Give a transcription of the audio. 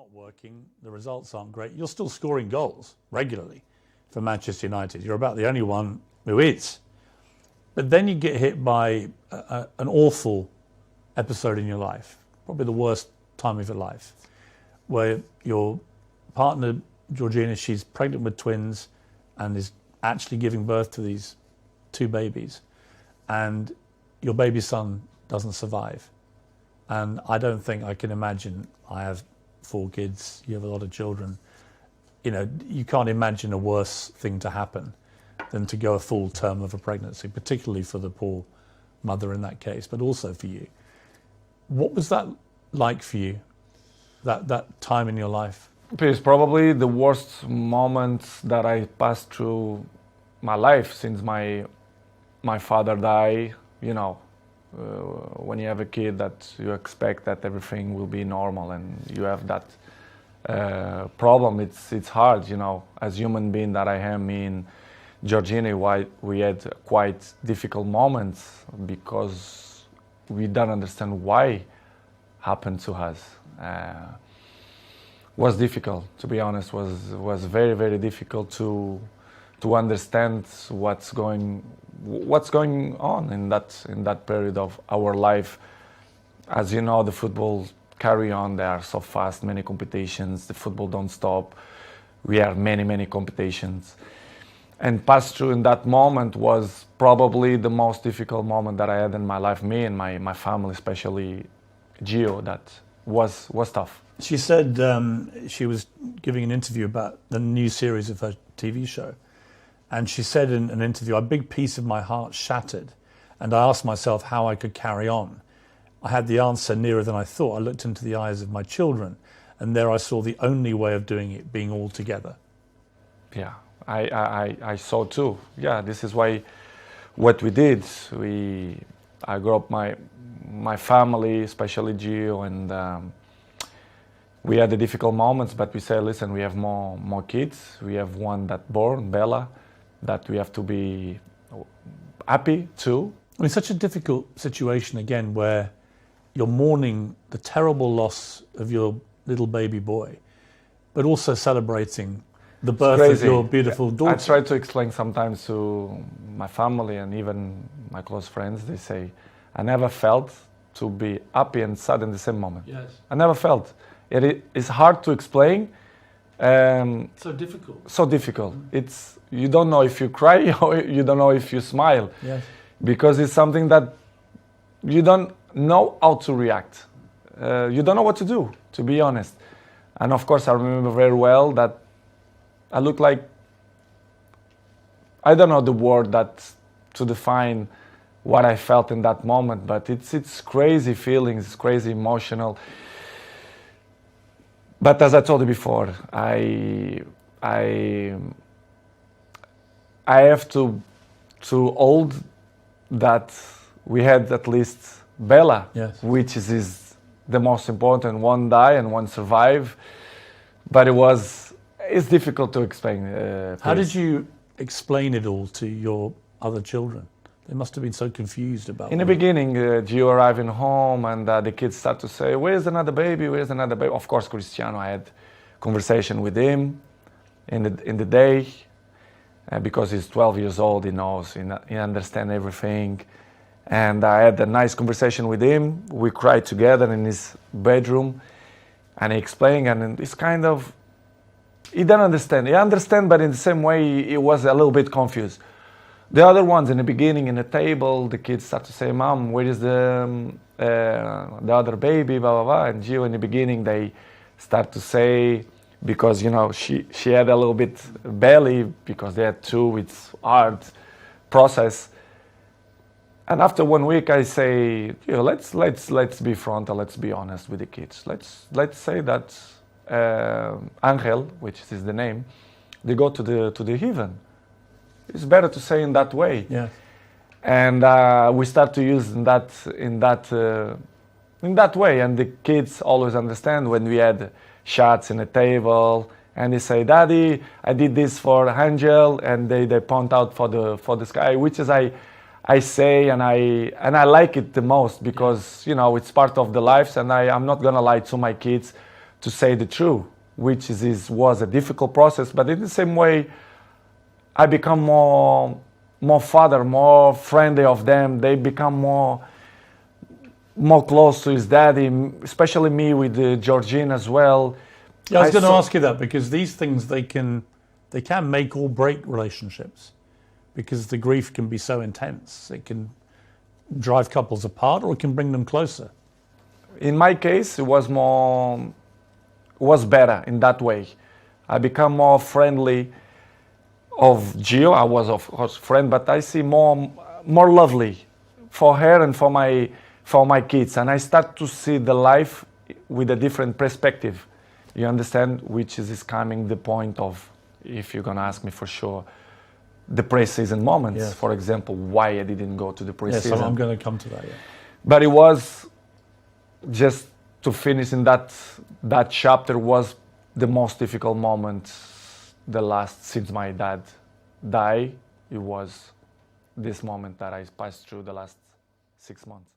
not working, the results aren't great. You're still scoring goals regularly for Manchester United. You're about the only one who is. But then you get hit by an awful episode in your life, probably the worst time of your life, where your partner, Georgina, she's pregnant with twins and is actually giving birth to these two babies. And your baby son doesn't survive. And I don't think I can imagine, I have 4 kids, you have a lot of children, you know, you can't imagine a worse thing to happen than to go a full term of a pregnancy, particularly for the poor mother in that case, but also for you. What was that like for you, that time in your life? It's probably the worst moment that I passed through my life since my father died. You know, when you have a kid, that you expect that everything will be normal, and you have that problem. It's hard, you know, as human being that I am. Me and Georgina, we had quite difficult moments because we don't understand why happened to us. Was difficult, to be honest. Was very, very difficult to understand what's going on in that period of our life. As you know, the football carry on. They are so fast, many competitions. The football don't stop. We have many competitions. And pass through in that moment was probably the most difficult moment that I had in my life. Me and my family, especially Gio, that was tough. She said she was giving an interview about the new series of her TV show. And she said in an interview, a big piece of my heart shattered. And I asked myself how I could carry on. I had the answer nearer than I thought. I looked into the eyes of my children, and there I saw the only way of doing it, being all together. Yeah, I saw too. Yeah, this is why what we did. I grew up my family, especially Gio, and we had the difficult moments, but we said, listen, we have more kids. We have one that born, Bella, that we have to be happy too. I mean, such a difficult situation again, where you're mourning the terrible loss of your little baby boy, but also celebrating the birth of your beautiful daughter. I try to explain sometimes to my family and even my close friends. They say, I never felt to be happy and sad in the same moment. Yes. I never felt. It is hard to explain. So difficult. So difficult. It's, you don't know if you cry or you don't know if you smile. Yes. Because it's something that you don't know how to react. You don't know what to do, to be honest. And of course, I remember very well that I looked like, I don't know the word that to define what I felt in that moment, but it's crazy feelings, it's crazy emotional. But as I told you before, I have to hold that we had at least Bella, yes, which is the most important. One die and one survive, but it's difficult to explain. How did you explain it all to your other children? They must have been so confused about it. In the beginning, Gio arriving home and the kids start to say, where's another baby, where's another baby? Of course, Cristiano, I had conversation with him in the day, because he's 12 years old, he knows, he understands everything. And I had a nice conversation with him. We cried together in his bedroom, and he explained, and it's kind of, he didn't understand. He understand, but in the same way, he was a little bit confused. The other ones in the beginning, in the table, the kids start to say, Mom, where is the other baby, blah, blah, blah. And Gio, in the beginning, they start to say, because, you know, she had a little bit belly, because they had 2, it's hard process. And after 1 week, I say, you know, let's be frontal, let's be honest with the kids. Let's say that Angel, which is the name, they go to the heaven. It's better to say in that way. Yeah. And we start to use in that way. And the kids always understand when we had shots in the table, and they say, Daddy, I did this for Angel, and they point out for the sky, which is I say, and I like it the most, because, you know, it's part of the lives, and I'm not gonna lie to my kids to say the truth, which was a difficult process. But in the same way, I become more father, more friendly of them. They become more close to his daddy, especially me with Georgine as well. Yeah, I was going to ask you that, because these things, they can make or break relationships, because the grief can be so intense. It can drive couples apart, or it can bring them closer. In my case, it was better in that way. I become more friendly of Gio. I was of course friend, but I see more lovely for her and for my kids, and I start to see the life with a different perspective. You understand, which is coming the point of, if you're gonna ask me for sure, the pre-season moments. Yes. For example, why I didn't go to the pre-season. Yes, I'm going to come to that. Yeah. But it was just to finish in that chapter was the most difficult moment, the last since my dad died. It was this moment that I passed through the last 6 months.